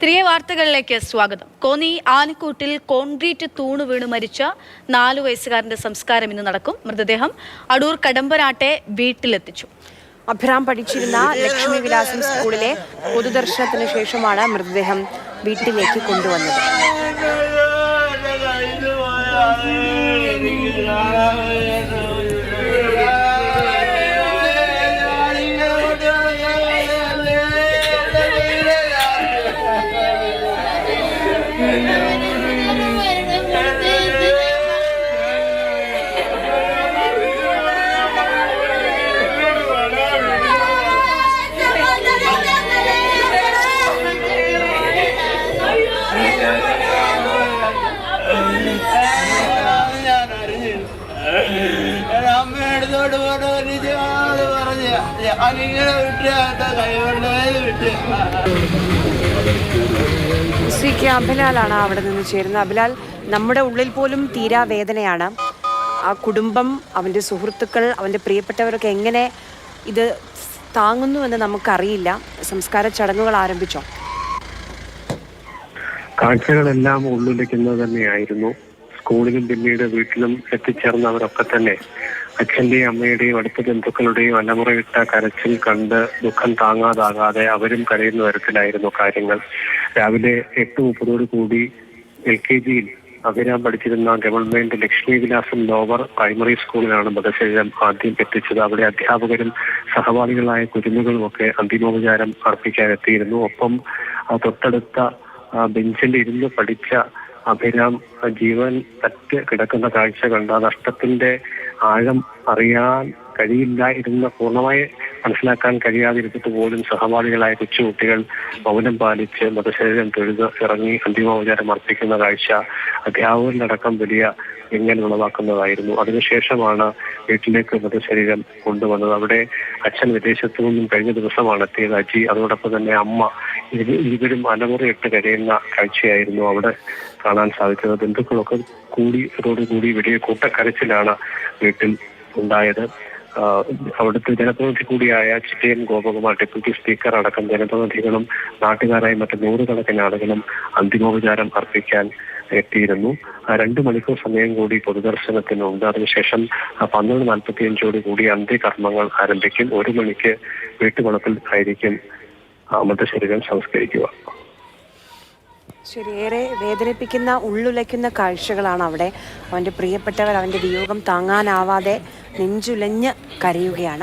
തിരികെ വാർത്തകളിലേക്ക് സ്വാഗതം. കോന്നി ആനക്കൂട്ടിൽ കോൺക്രീറ്റ് തൂണ് വീണ് മരിച്ച 4 വയസ്സുകാരന്റെ സംസ്കാരം ഇന്ന് നടക്കും. മൃതദേഹം അടൂർ കടമ്പനാട്ടെ വീട്ടിലെത്തിച്ചു. അഭിറാം പഠിച്ചിരുന്ന ലക്ഷ്മി വിലാസം സ്കൂളിലെ പൊതുദർശനത്തിന് ശേഷമാണ് മൃതദേഹം വീട്ടിലേക്ക് കൊണ്ടുവന്നത്. അഭിലാലാണ് അവിടെ നിന്ന് ചേരുന്നത്. അഭിലാൽ, നമ്മുടെ ഉള്ളിൽ പോലും തീരാ വേദനയാണ്. ആ കുടുംബം, അവൻ്റെ സുഹൃത്തുക്കൾ, അവൻ്റെ പ്രിയപ്പെട്ടവരൊക്കെ എങ്ങനെ ഇത് താങ്ങുന്നുവെന്ന് നമുക്കറിയില്ല. സംസ്കാര ചടങ്ങുകൾ ആരംഭിച്ചോ? കാഴ്ചകളെല്ലാം ഉള്ളിലേക്കുന്നത് തന്നെയായിരുന്നു. സ്കൂളിലും പിന്നീട് വീട്ടിലും എത്തിച്ചേർന്നവരൊക്കെ തന്നെ അച്ഛന്റെയും അമ്മയുടെയും അടുത്ത ബന്ധുക്കളുടെയും അലമുറയിട്ട കരച്ചിൽ കണ്ട് ദുഃഖം താങ്ങാതാകാതെ അവരും കരയുന്ന തരത്തിലായിരുന്നു കാര്യങ്ങൾ. രാവിലെ 8:30 കൂടി LKGയിൽ അഭിരാം പഠിച്ചിരുന്ന ഗവൺമെന്റ് ലക്ഷ്മി വിലാസം ലോവർ പ്രൈമറി സ്കൂളിലാണ് മൃതശരീരം ആദ്യം എത്തിച്ചത്. അവിടെ അധ്യാപകരും സഹപാഠികളായ കുരുന്നുകളും ഒക്കെ അന്തിമോപചാരം അർപ്പിക്കാനെത്തിയിരുന്നു. ഒപ്പം തൊട്ടടുത്ത ബെഞ്ചിൽ ഇരുന്ന് പഠിച്ച അഭിരാം ജീവൻ പറ്റ് കിടക്കുന്ന കാഴ്ച കണ്ട നഷ്ടത്തിന്റെ ആഴം അറിയാൻ കഴിയില്ലായിരുന്ന, പൂർണ്ണമായി മനസ്സിലാക്കാൻ കഴിയാതിരുന്നിട്ട് പോലും സഹപാഠികളായ കൊച്ചുകുട്ടികൾ മൗനം പാലിച്ച് മൃതശരീരം തൊഴുത് ഇറങ്ങി അന്തിമോപചാരം അർപ്പിക്കുന്ന കാഴ്ച അധ്യാപകരിലടക്കം വലിയ വിങ്ങൽ ഉളവാക്കുന്നതായിരുന്നു. അതിനുശേഷമാണ് വീട്ടിലേക്ക് മൃതശരീരം കൊണ്ടുവന്നത്. അവിടെ അച്ഛൻ വിദേശത്തു നിന്നും കഴിഞ്ഞ ദിവസമാണ് എത്തിയത്, അജി. അതോടൊപ്പം തന്നെ അമ്മ. ഇരുവരും അലമുറയിട്ട് കരയുന്ന കാഴ്ചയായിരുന്നു അവിടെ കാണാൻ സാധിച്ചത്. ബന്ധുക്കളൊക്കെ കൂടി വലിയ കൂട്ടക്കരച്ചിലാണ് വീട്ടിൽ ഉണ്ടായത്. അവിടുത്തെ ജനപ്രതിനിധി കൂടിയായ ചിറ്റയം ഗോപകുമാർ, ഡെപ്യൂട്ടി സ്പീക്കർ അടക്കം ജനപ്രതിനിധികളും നാട്ടുകാരായ മറ്റ് 100 ആളുകളും അന്തിമോപചാരം അർപ്പിക്കാൻ എത്തിയിരുന്നു. 2 മണിക്കൂർ സമയം കൂടി പൊതുദർശനത്തിനുണ്ട്. അതിനുശേഷം 12:45 കൂടി അന്ത്യകർമ്മങ്ങൾ ആരംഭിക്കും. 1 മണിക്ക് വീട്ടുവളപ്പിൽ ആയിരിക്കും മൃതശരീരം സംസ്കരിക്കുക. ശരി, ഏറെ വേദനിപ്പിക്കുന്ന, ഉള്ളുലയ്ക്കുന്ന കാഴ്ചകളാണ് അവിടെ. അവൻ്റെ പ്രിയപ്പെട്ടവർ അവൻ്റെ വിയോഗം താങ്ങാനാവാതെ നെഞ്ചുലഞ്ഞ് കരയുകയാണ്.